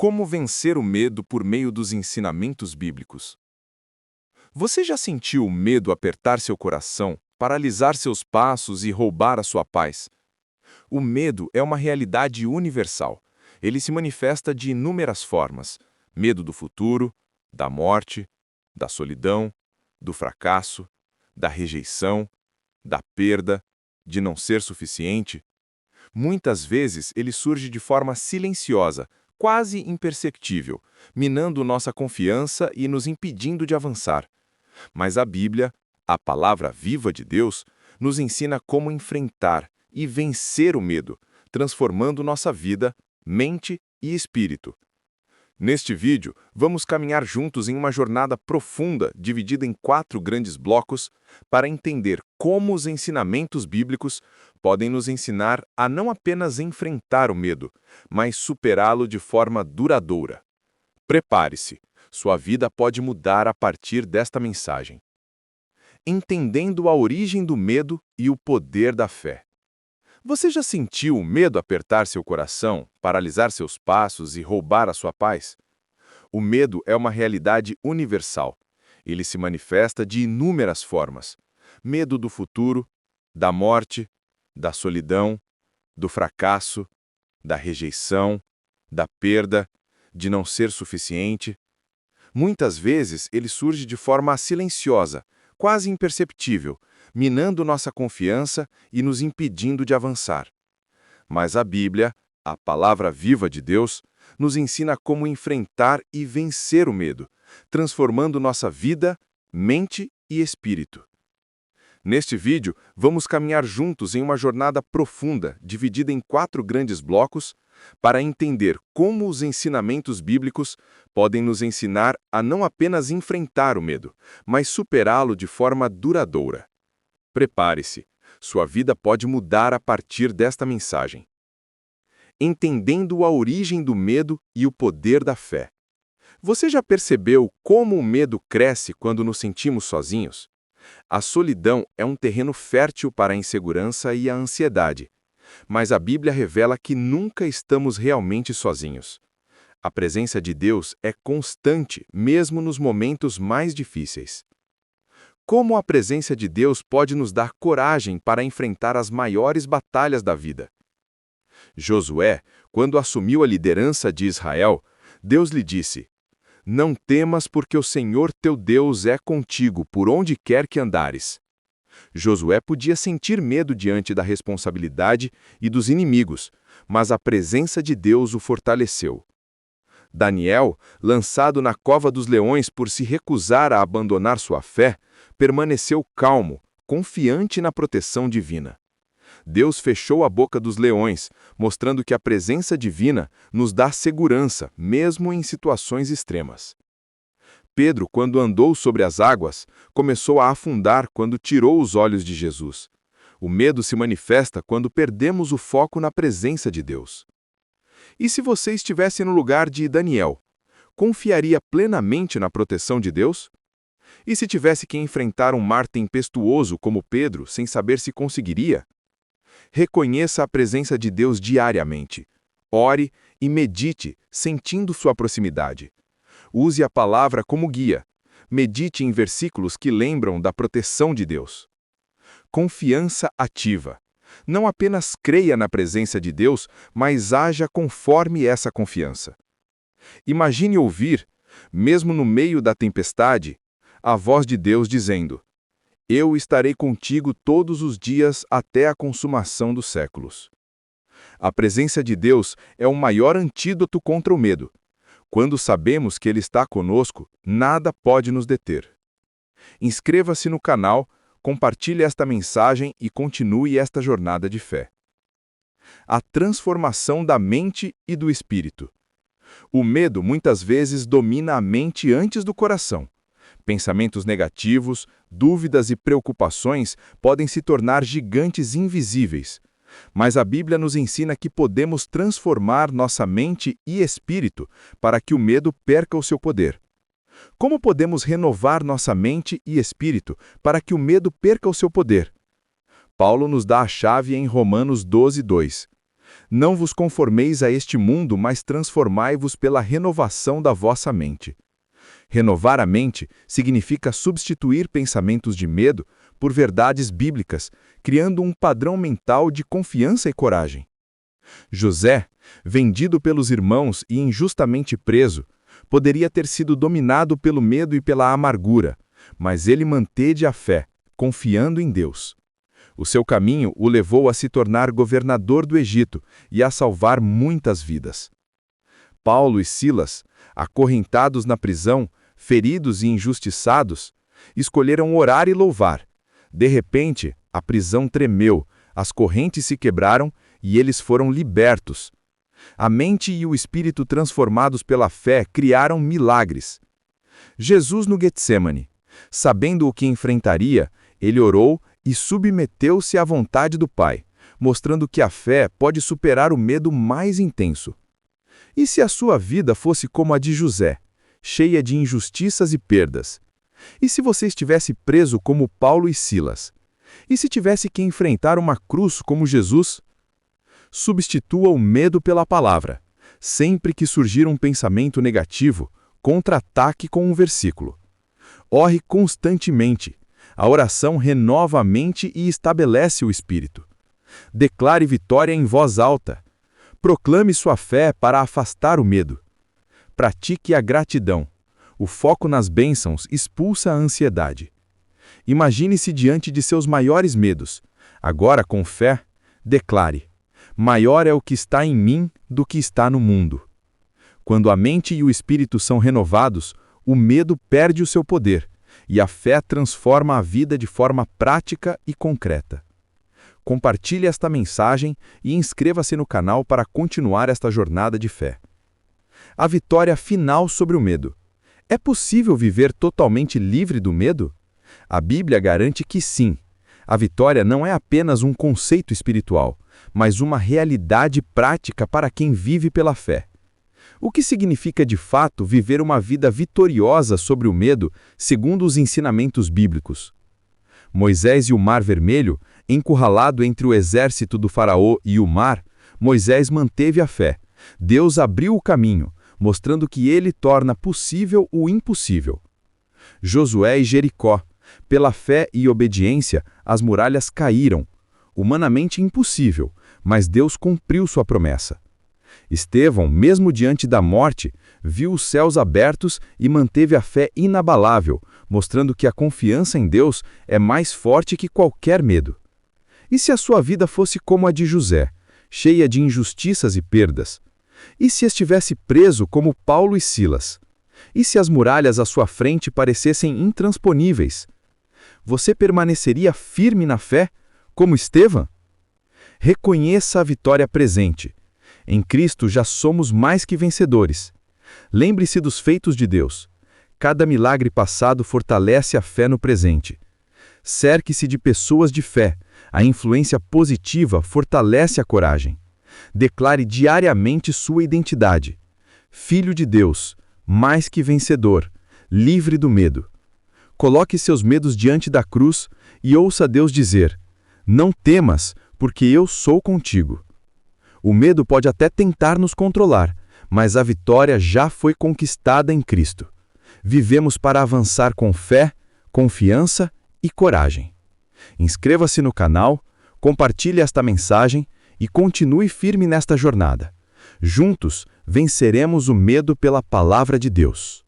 Como vencer o medo por meio dos ensinamentos bíblicos? Você já sentiu o medo apertar seu coração, paralisar seus passos e roubar a sua paz? O medo é uma realidade universal. Ele se manifesta de inúmeras formas: medo do futuro, da morte, da solidão, do fracasso, da rejeição, da perda, de não ser suficiente. Muitas vezes ele surge de forma silenciosa, quase imperceptível, minando nossa confiança e nos impedindo de avançar. Mas a Bíblia, a palavra viva de Deus, nos ensina como enfrentar e vencer o medo, transformando nossa vida, mente e espírito. Neste vídeo, vamos caminhar juntos em uma jornada profunda, dividida em 4 grandes blocos, para entender como os ensinamentos bíblicos podem nos ensinar a não apenas enfrentar o medo, mas superá-lo de forma duradoura. Prepare-se, sua vida pode mudar a partir desta mensagem. Entendendo a origem do medo e o poder da fé. Você já sentiu o medo apertar seu coração, paralisar seus passos e roubar a sua paz? O medo é uma realidade universal. Ele se manifesta de inúmeras formas: medo do futuro, da morte, da solidão, do fracasso, da rejeição, da perda, de não ser suficiente. Muitas vezes ele surge de forma silenciosa, quase imperceptível, minando nossa confiança e nos impedindo de avançar. Mas a Bíblia, a palavra viva de Deus, nos ensina como enfrentar e vencer o medo, transformando nossa vida, mente e espírito. Neste vídeo, vamos caminhar juntos em uma jornada profunda, dividida em 4 grandes blocos, para entender como os ensinamentos bíblicos podem nos ensinar a não apenas enfrentar o medo, mas superá-lo de forma duradoura. Prepare-se, sua vida pode mudar a partir desta mensagem. Entendendo a origem do medo e o poder da fé. Você já percebeu como o medo cresce quando nos sentimos sozinhos? A solidão é um terreno fértil para a insegurança e a ansiedade. Mas a Bíblia revela que nunca estamos realmente sozinhos. A presença de Deus é constante, mesmo nos momentos mais difíceis. Como a presença de Deus pode nos dar coragem para enfrentar as maiores batalhas da vida? Josué, quando assumiu a liderança de Israel, Deus lhe disse: "Não temas, porque o Senhor teu Deus é contigo por onde quer que andares." Josué podia sentir medo diante da responsabilidade e dos inimigos, mas a presença de Deus o fortaleceu. Daniel, lançado na cova dos leões por se recusar a abandonar sua fé, permaneceu calmo, confiante na proteção divina. Deus fechou a boca dos leões, mostrando que a presença divina nos dá segurança, mesmo em situações extremas. Pedro, quando andou sobre as águas, começou a afundar quando tirou os olhos de Jesus. O medo se manifesta quando perdemos o foco na presença de Deus. E se você estivesse no lugar de Daniel, confiaria plenamente na proteção de Deus? E se tivesse que enfrentar um mar tempestuoso como Pedro, sem saber se conseguiria? Reconheça a presença de Deus diariamente. Ore e medite, sentindo sua proximidade. Use a palavra como guia. Medite em versículos que lembram da proteção de Deus. Confiança ativa. Não apenas creia na presença de Deus, mas haja conforme essa confiança. Imagine ouvir, mesmo no meio da tempestade, a voz de Deus dizendo: "Eu estarei contigo todos os dias até a consumação dos séculos." A presença de Deus é o maior antídoto contra o medo. Quando sabemos que Ele está conosco, nada pode nos deter. Inscreva-se no canal, compartilhe esta mensagem e continue esta jornada de fé. A transformação da mente e do espírito. O medo muitas vezes domina a mente antes do coração. Pensamentos negativos, dúvidas e preocupações podem se tornar gigantes invisíveis. Mas a Bíblia nos ensina que podemos transformar nossa mente e espírito para que o medo perca o seu poder. Como podemos renovar nossa mente e espírito para que o medo perca o seu poder? Paulo nos dá a chave em Romanos 12:2. Não vos conformeis a este mundo, mas transformai-vos pela renovação da vossa mente. Renovar a mente significa substituir pensamentos de medo por verdades bíblicas, criando um padrão mental de confiança e coragem. José, vendido pelos irmãos e injustamente preso, poderia ter sido dominado pelo medo e pela amargura, mas ele manteve a fé, confiando em Deus. O seu caminho o levou a se tornar governador do Egito e a salvar muitas vidas. Paulo e Silas, acorrentados na prisão, feridos e injustiçados, escolheram orar e louvar. De repente, a prisão tremeu, as correntes se quebraram e eles foram libertos. A mente e o espírito transformados pela fé criaram milagres. Jesus no Getsêmani, sabendo o que enfrentaria, ele orou e submeteu-se à vontade do Pai, mostrando que a fé pode superar o medo mais intenso. E se a sua vida fosse como a de José, cheia de injustiças e perdas? E se você estivesse preso como Paulo e Silas? E se tivesse que enfrentar uma cruz como Jesus? Substitua o medo pela palavra. Sempre que surgir um pensamento negativo, contra-ataque com um versículo. Ore constantemente. A oração renova a mente e estabelece o espírito. Declare vitória em voz alta. Proclame sua fé para afastar o medo. Pratique a gratidão. O foco nas bênçãos expulsa a ansiedade. Imagine-se diante de seus maiores medos. Agora, com fé, declare: maior é o que está em mim do que está no mundo. Quando a mente e o espírito são renovados, o medo perde o seu poder, e a fé transforma a vida de forma prática e concreta. Compartilhe esta mensagem e inscreva-se no canal para continuar esta jornada de fé. A vitória final sobre o medo. É possível viver totalmente livre do medo? A Bíblia garante que sim. A vitória não é apenas um conceito espiritual, mas uma realidade prática para quem vive pela fé. O que significa de fato viver uma vida vitoriosa sobre o medo, segundo os ensinamentos bíblicos? Moisés e o Mar Vermelho, encurralado entre o exército do faraó e o mar, Moisés manteve a fé. Deus abriu o caminho, mostrando que ele torna possível o impossível. Josué e Jericó. Pela fé e obediência, as muralhas caíram. Humanamente impossível, mas Deus cumpriu sua promessa. Estevão, mesmo diante da morte, viu os céus abertos e manteve a fé inabalável, mostrando que a confiança em Deus é mais forte que qualquer medo. E se a sua vida fosse como a de José, cheia de injustiças e perdas? E se estivesse preso como Paulo e Silas? E se as muralhas à sua frente parecessem intransponíveis? Você permaneceria firme na fé, como Estevão? Reconheça a vitória presente. Em Cristo já somos mais que vencedores. Lembre-se dos feitos de Deus. Cada milagre passado fortalece a fé no presente. Cerque-se de pessoas de fé. A influência positiva fortalece a coragem. Declare diariamente sua identidade. Filho de Deus, mais que vencedor, livre do medo. Coloque seus medos diante da cruz e ouça Deus dizer: não temas, porque eu sou contigo. O medo pode até tentar nos controlar, mas a vitória já foi conquistada em Cristo. Vivemos para avançar com fé, confiança e coragem. Inscreva-se no canal, compartilhe esta mensagem e continue firme nesta jornada. Juntos, venceremos o medo pela palavra de Deus.